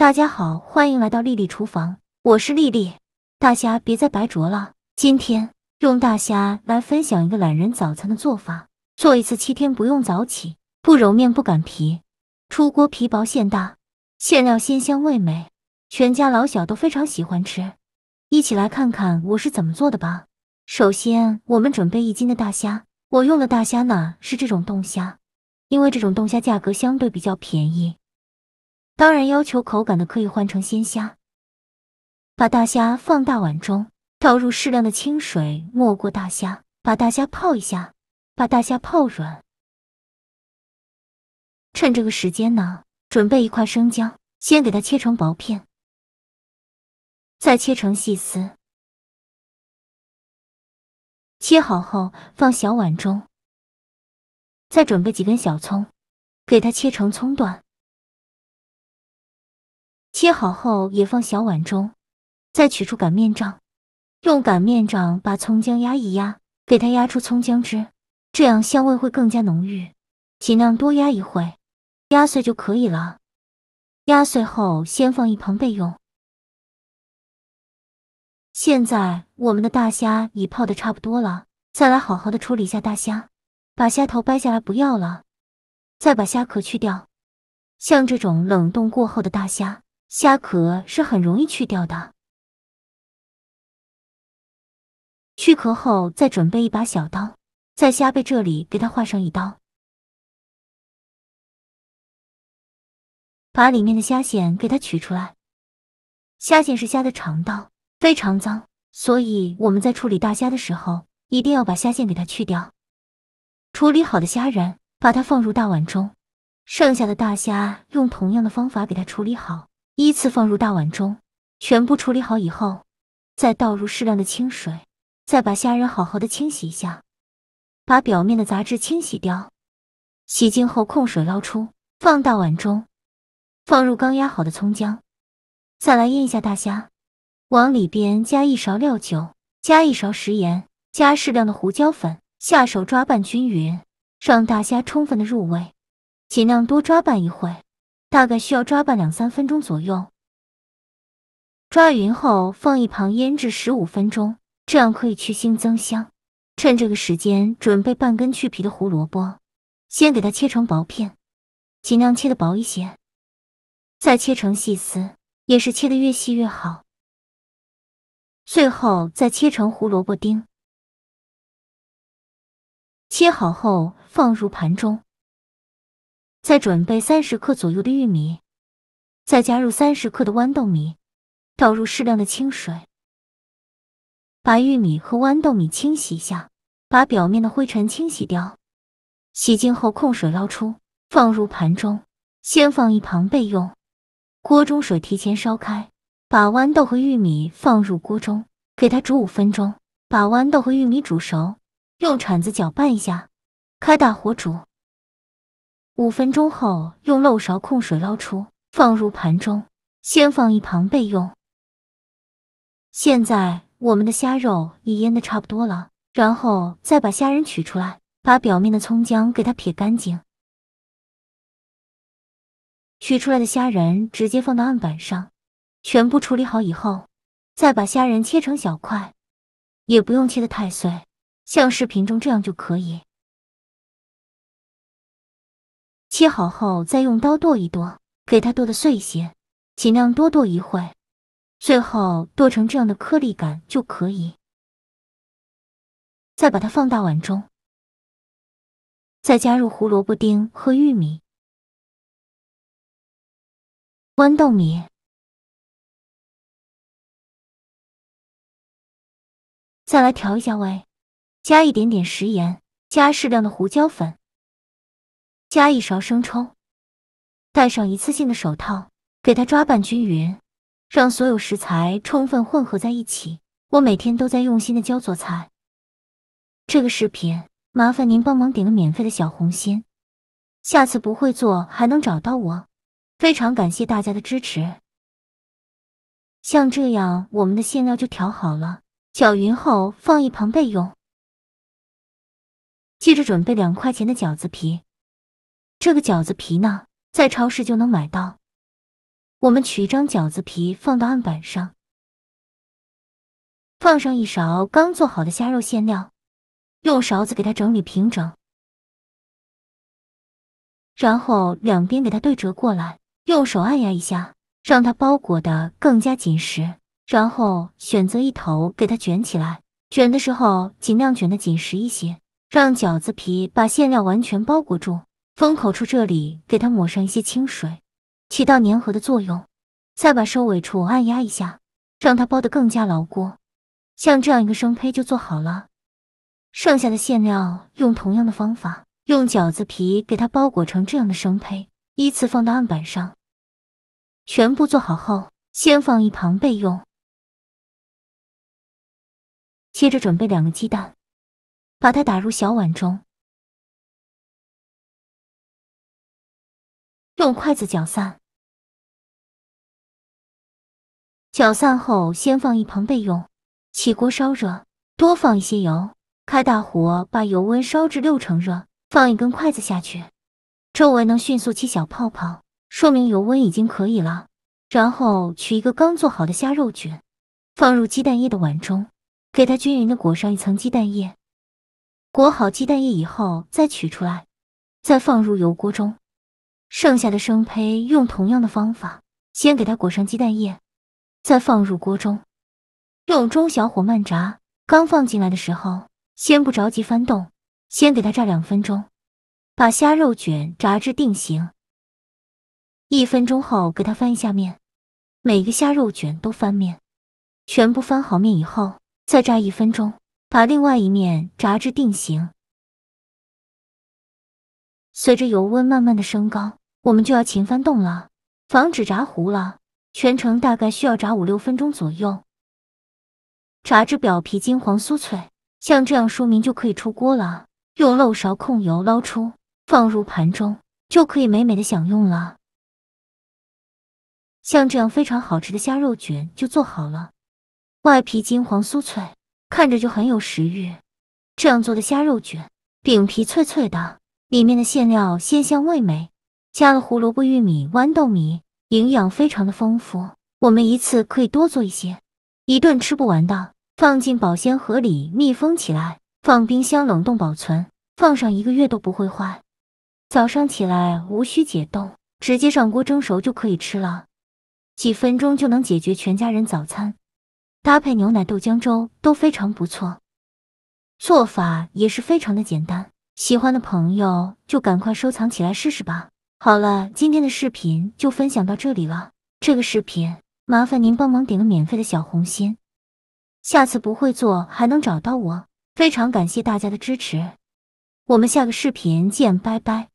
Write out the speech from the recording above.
大家好，欢迎来到丽丽厨房，我是丽丽。大虾别再白灼了，今天用大虾来分享一个懒人早餐的做法，做一次7天不用早起，不揉面不擀皮，出锅皮薄馅大，馅料鲜香味美，全家老小都非常喜欢吃。一起来看看我是怎么做的吧。首先，我们准备1斤的大虾，我用的大虾呢是这种冻虾，因为这种冻虾价格相对比较便宜。当然，要求口感的可以换成鲜虾。把大虾放大碗中，倒入适量的清水，没过大虾，把大虾泡一下，把大虾泡软。趁这个时间呢，准备1块生姜，先给它切成薄片，再切成细丝。切好后放小碗中，再准备几根小葱，给它切成葱段。切好后也放小碗中，再取出擀面杖，用擀面杖把葱姜压一压，给它压出葱姜汁，这样香味会更加浓郁。尽量多压一会，压碎就可以了。压碎后先放一旁备用。现在我们的大虾已泡得差不多了，再来好好的处理一下大虾，把虾头掰下来不要了，再把虾壳去掉。像这种冷冻过后的大虾，虾壳是很容易去掉的。去壳后再准备一把小刀，在虾背这里给它划上一刀，把里面的虾线给它取出来。虾线是虾的肠道，非常脏，所以我们在处理大虾的时候，一定要把虾线给它去掉。处理好的虾仁，把它放入大碗中，剩下的大虾用同样的方法给它处理好，依次放入大碗中。全部处理好以后，再倒入适量的清水，再把虾仁好好的清洗一下，把表面的杂质清洗掉。洗净后控水捞出，放大碗中，放入刚压好的葱姜，再来腌一下大虾。往里边加1勺料酒，加1勺食盐，加适量的胡椒粉，下手抓拌均匀，让大虾充分的入味。尽量多抓拌一会，大概需要抓拌2-3分钟左右。抓匀后放一旁腌制15分钟，这样可以去腥增香。趁这个时间准备半根去皮的胡萝卜，先给它切成薄片，尽量切得薄一些，再切成细丝，也是切得越细越好。最后再切成胡萝卜丁，切好后放入盘中。再准备30克左右的玉米，再加入30克的豌豆米，倒入适量的清水，把玉米和豌豆米清洗一下，把表面的灰尘清洗掉。洗净后控水捞出，放入盘中，先放一旁备用。锅中水提前烧开，把豌豆和玉米放入锅中，给它煮5分钟，把豌豆和玉米煮熟，用铲子搅拌一下，开大火煮。5分钟后，用漏勺控水捞出，放入盘中，先放一旁备用。现在我们的虾肉已腌得差不多了，然后再把虾仁取出来，把表面的葱姜给它撇干净。取出来的虾仁直接放到案板上，全部处理好以后，再把虾仁切成小块，也不用切得太碎，像视频中这样就可以。切好后再用刀剁一剁，给它剁得碎些，尽量多剁一会，最后剁成这样的颗粒感就可以。再把它放大碗中，再加入胡萝卜丁和玉米、豌豆米，再来调一下味，加一点点食盐，加适量的胡椒粉，加1勺生抽，戴上一次性的手套，给它抓拌均匀，让所有食材充分混合在一起。我每天都在用心的教做菜，这个视频麻烦您帮忙点个免费的小红心，下次不会做还能找到我，非常感谢大家的支持。像这样我们的馅料就调好了，搅匀后放一旁备用。接着准备2块钱的饺子皮，这个饺子皮呢，在超市就能买到。我们取一张饺子皮放到案板上，放上一勺刚做好的虾肉馅料，用勺子给它整理平整，然后两边给它对折过来，用手按压一下，让它包裹得更加紧实，然后选择一头给它卷起来，卷的时候尽量卷得紧实一些，让饺子皮把馅料完全包裹住。封口处这里给它抹上一些清水，起到粘合的作用，再把收尾处按压一下，让它包得更加牢固。像这样一个生胚就做好了。剩下的馅料用同样的方法，用饺子皮给它包裹成这样的生胚，依次放到案板上。全部做好后，先放一旁备用。接着准备2个鸡蛋，把它打入小碗中，用筷子搅散。搅散后，先放一旁备用。起锅烧热，多放一些油，开大火把油温烧至6成热，放一根筷子下去，周围能迅速起小泡泡，说明油温已经可以了。然后取一个刚做好的虾肉卷，放入鸡蛋液的碗中，给它均匀的裹上一层鸡蛋液。裹好鸡蛋液以后再取出来，再放入油锅中。剩下的生胚用同样的方法，先给它裹上鸡蛋液，再放入锅中，用中小火慢炸。刚放进来的时候，先不着急翻动，先给它炸2分钟，把虾肉卷炸至定型。1分钟后给它翻一下面，每个虾肉卷都翻面，全部翻好面以后，再炸1分钟，把另外一面炸至定型。随着油温慢慢的升高，我们就要勤翻动了，防止炸糊了。全程大概需要炸5-6分钟左右，炸至表皮金黄酥脆，像这样说明就可以出锅了。用漏勺控油捞出，放入盘中，就可以美美的享用了。像这样非常好吃的虾肉卷就做好了，外皮金黄酥脆，看着就很有食欲。这样做的虾肉卷，饼皮脆脆的，里面的馅料鲜香味美，加了胡萝卜、玉米、豌豆米，营养非常的丰富。我们一次可以多做一些，一顿吃不完的，放进保鲜盒里密封起来，放冰箱冷冻保存，放上1个月都不会坏。早上起来无需解冻，直接上锅蒸熟就可以吃了，几分钟就能解决全家人早餐，搭配牛奶、豆浆粥都非常不错。做法也是非常的简单，喜欢的朋友就赶快收藏起来试试吧。好了，今天的视频就分享到这里了。这个视频麻烦您帮忙点个免费的小红心，下次不会做还能找到我。非常感谢大家的支持，我们下个视频见，拜拜。